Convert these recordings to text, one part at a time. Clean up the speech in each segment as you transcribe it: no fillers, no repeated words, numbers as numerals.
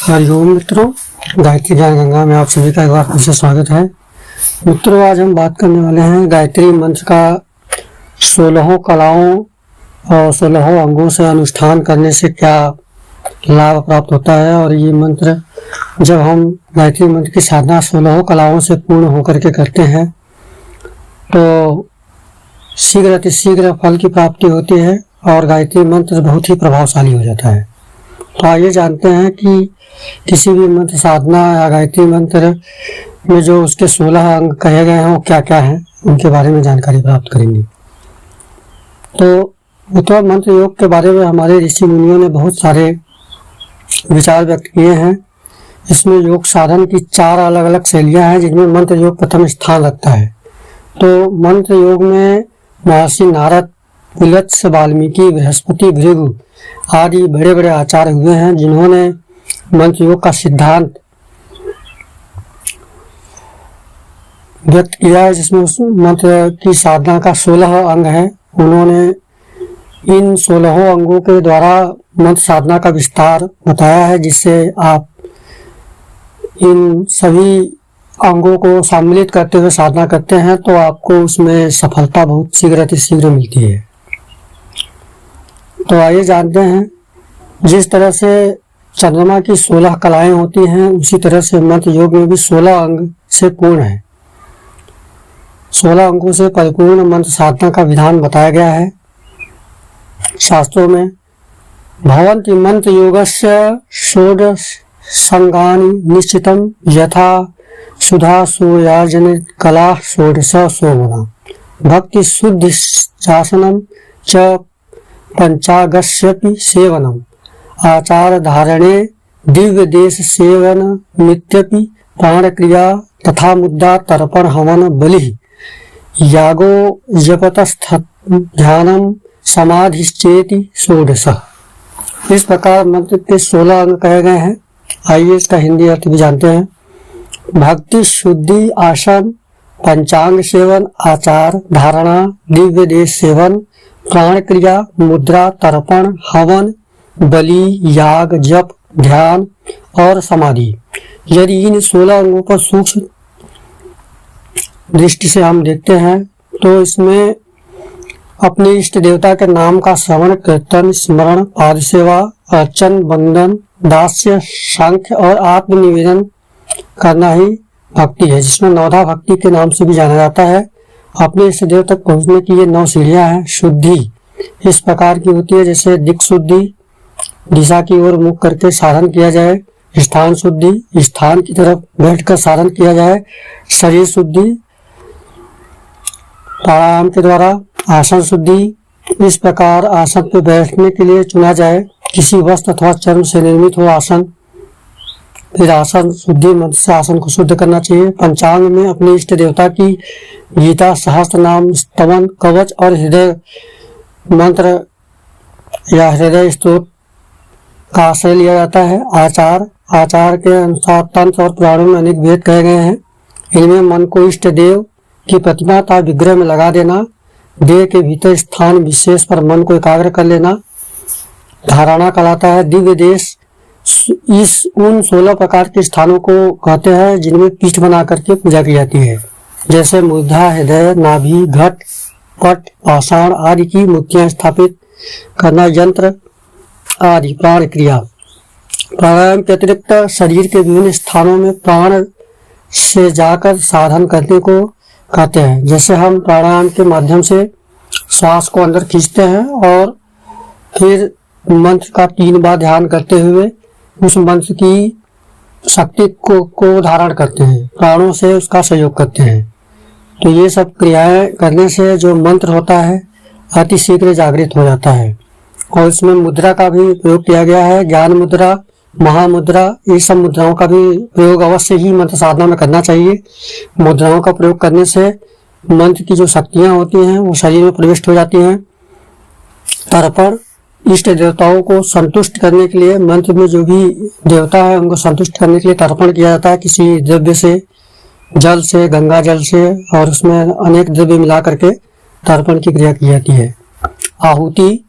हरिओम मित्रों, गायत्री ज्ञान गंगा में आप सभी का एक बार फिर से स्वागत है। मित्रों, आज हम बात करने वाले हैं गायत्री मंत्र का 16 कलाओं और 16 अंगों से अनुष्ठान करने से क्या लाभ प्राप्त होता है। और ये मंत्र जब हम गायत्री मंत्र की साधना 16 कलाओं से पूर्ण होकर के करते हैं तो शीघ्र अतिशीघ्र फल की प्राप्ति होती है और गायत्री मंत्र बहुत ही प्रभावशाली हो जाता है। तो आइए जानते हैं कि किसी भी मंत्र साधना या गायत्री मंत्र में जो उसके 16 अंग कहे गए हैं वो क्या क्या हैं, उनके बारे में जानकारी प्राप्त करेंगे। तो मंत्र योग के बारे में हमारे ऋषि मुनियों ने बहुत सारे विचार व्यक्त किए हैं। इसमें योग साधन की 4 अलग अलग शैलियां हैं जिनमें मंत्र योग प्रथम स्थान रखता है। तो मंत्र योग में महर्षि नारद, पुलत्स, वाल्मीकि, बृहस्पति, भृगु आदि बड़े बड़े आचार्य हुए हैं जिन्होंने मंत्र योग का सिद्धांत व्यक्त किया है, जिसमें उस मंत्र की साधना का 16 अंग है। उन्होंने इन 16 अंगों के द्वारा मंत्र साधना का विस्तार बताया है, जिससे आप इन सभी अंगों को सम्मिलित करते हुए साधना करते हैं तो आपको उसमें सफलता बहुत शीघ्र अतिशीघ्र मिलती है। तो आइए जानते हैं, जिस तरह से चंद्रमा की 16 कलाएं होती हैं उसी तरह से मंत्र योग में भी 16 अंग से पूर्ण है। 16 अंगों से परिपूर्ण मंत्र साधना का विधान बताया गया है शास्त्रों में। भवन्ति मंत्र योगस्य षोडशांगानि निश्चितं यथा सुधा सूर्याजनित कला षोडश सोमना भक्ति शुद्धि शासनम च पंचागस्यपि सेवनम आचार धारणे दिव्य देश सेवन नित्यपि प्राण क्रिया तथा मुद्दा तर्पण हवन बलि यागो जपतस्थ ध्यानम समाधिश्चेति षोडश। इस प्रकार मंत्र के 16 अंग कहे गए हैं। आइए इसका हिंदी अर्थ भी जानते हैं। भक्ति शुद्धि आसन, पंचांग सेवन, आचार धारणा, दिव्य देश सेवन, प्राण क्रिया, मुद्रा, तर्पण, हवन, बलि, याग, जप, ध्यान और समाधि। यदि इन 16 अंगों पर सूक्ष्म दृष्टि से हम देखते हैं तो इसमें अपने इष्ट देवता के नाम का श्रवण, कीर्तन, स्मरण, पाद सेवा, अर्चन, वंदन, दास्य, सांख्य और आत्मनिवेदन करना ही भक्ति है, जिसमें नवधा भक्ति के नाम से भी जाना जाता है। अपने इष्ट देव तक पहुंचने की ये 9 सीढ़ियां हैं। शुद्धि इस प्रकार की होती है जैसे दिक् शुद्धि, दिशा की ओर मुख करके साधन किया जाए। स्थान शुद्धि, स्थान की तरफ बैठकर साधन किया जाए। शरीर शुद्धि, प्राणायाम के द्वारा। आसन शुद्धि, इस प्रकार आसन पर बैठने के लिए चुना जाए, किसी वस्त्र अथवा चर्म से निर्मित हो आसन। फिर आसन शुद्धि मंत्र से आसन को शुद्ध करना चाहिए। पंचांग में अपने इष्ट देवता की गीता, सहस्त्र नाम, स्तवन, कवच और हृदय मंत्र या हृदय स्तोत्र का आश्रय लिया जाता है। आचार के अनुसार तंत्र और पुराणों में अनेक भेद कहे गए हैं। इनमें मन को इष्ट देव की प्रतिमा तथा विग्रह में लगा देना, देह के भीतर स्थान विशेष पर मन को एकाग्र कर लेना धारणा कहलाता है। दिव्य देश इस उन 16 प्रकार के स्थानों को कहते हैं जिनमें पीठ बना करके पूजा की जाती है, जैसे मूर्धा, हृदय, नाभि, घट, पट, पाषाण आदि की मूर्तियां स्थापित करना, यंत्र आदि। प्राण क्रिया, प्राणायाम के अतिरिक्त शरीर के विभिन्न स्थानों में प्राण से जाकर साधन करने को कहते हैं। जैसे हम प्राणायाम के माध्यम से श्वास को अंदर खींचते हैं और फिर मंत्र का 3 बार ध्यान करते हुए उस मंत्र की शक्ति को धारण करते हैं, प्राणों से उसका सहयोग करते हैं। तो ये सब क्रियाएं करने से जो मंत्र होता है अति शीघ्र जागृत हो जाता है। और इसमें मुद्रा का भी प्रयोग किया गया है। ज्ञान मुद्रा, महामुद्रा, ये सब मुद्राओं का भी प्रयोग अवश्य ही मंत्र साधना में करना चाहिए। मुद्राओं का प्रयोग करने से मंत्र की जो शक्तियां होती हैं वो शरीर में प्रविष्ट हो जाती हैं। तर्पण, इष्ट देवताओं को संतुष्ट करने के लिए मंत्र में जो भी देवता है उनको संतुष्ट करने के लिए तर्पण किया जाता है किसी द्रव्य से, जल से, गंगा जल से, और उसमें अनेक द्रव्य मिला करके तर्पण की क्रिया की जाती है। आहुति,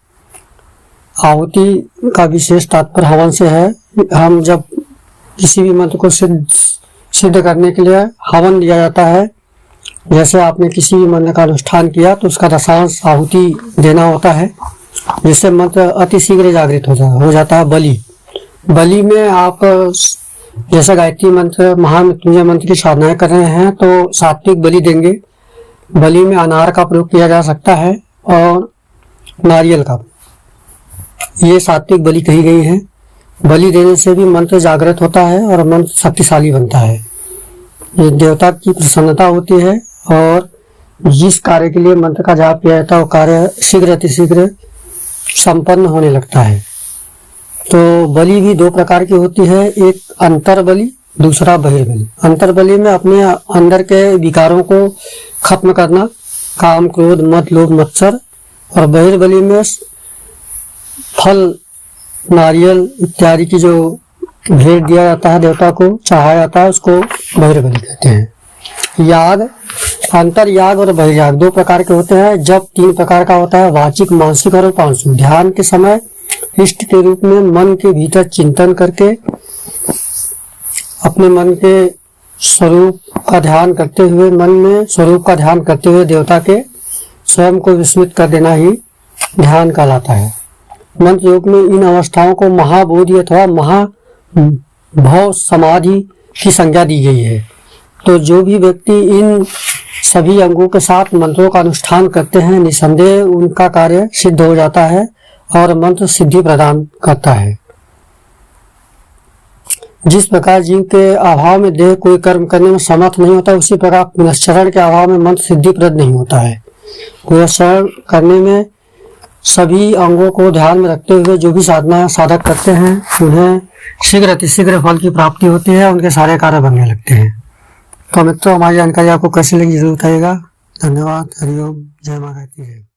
आहुति का विशेष तात्पर्य हवन से है। हम जब किसी भी मंत्र को सिद्ध करने के लिए हवन दिया जाता है। जैसे आपने किसी भी मंत्र का अनुष्ठान किया तो उसका दशांश आहुति देना होता है, जिससे मंत्र अति शीघ्र जागृत हो जाता है। बलि में आप जैसे गायत्री मंत्र, महामृत्युंजय मंत्र की साधनाएं कर रहे हैं तो सात्विक बलि देंगे। बलि में अनार का प्रयोग किया जा सकता है और नारियल का, ये सात्विक बलि कही गई है। बलि देने से भी मंत्र जागृत होता है और मंत्र शक्तिशाली बनता है। ये देवता की प्रसन्नता होती है और जिस कार्य के लिए मंत्र का जाप किया जाता है वो कार्य शीघ्र अतिशीघ्र संपन्न होने लगता है। तो बलि भी दो प्रकार की होती है, एक अंतर बलि, दूसरा बहिर्बलि। अंतर बलि में अपने अंदर के विकारों को खत्म करना, काम, क्रोध, मद, लोभ, मत्सर, और बहिर्बलि में फल, नारियल इत्यादि की जो भेंट दिया जाता है, देवता को चढ़ाया जाता है, उसको बहिर्बलि कहते हैं। याग, अंतर याग और बहिर्याग दो प्रकार के होते हैं। जब तीन प्रकार का होता है, वाचिक, मानसिक और उपांशु। ध्यान के समय इष्ट के रूप में मन के भीतर चिंतन करके अपने मन के स्वरूप का ध्यान करते हुए, मन में स्वरूप का ध्यान करते हुए देवता के स्वयं को विस्मृत कर देना ही ध्यान कहलाता है। मंत्र योग में इन अवस्थाओं को महाबोधि अथवा महाभव समाधि की संज्ञा दी गई है। तो जो भी व्यक्ति इन सभी अंगों के साथ मंत्रों का अनुष्ठान करते हैं, निसंदेह उनका कार्य सिद्ध हो जाता है और मंत्र सिद्धि प्रदान करता है। जिस प्रकार जीव के अभाव में देह कोई कर्म करने में समर्थ नहीं होता, उसी प्रकार पुनश्चरण के अभाव में मंत्र सिद्धिप्रद नहीं होता है। पुनश्चरण करने में सभी अंगों को ध्यान में रखते हुए जो भी साधना साधक करते हैं उन्हें शीघ्र अतिशीघ्र फल की प्राप्ति होती है, उनके सारे कार्य बनने लगते हैं। तो मित्रों, हमारी जानकारी आपको कैसी लगी जरूर बताइएगा। धन्यवाद। हरिओम। जय मां गायत्री।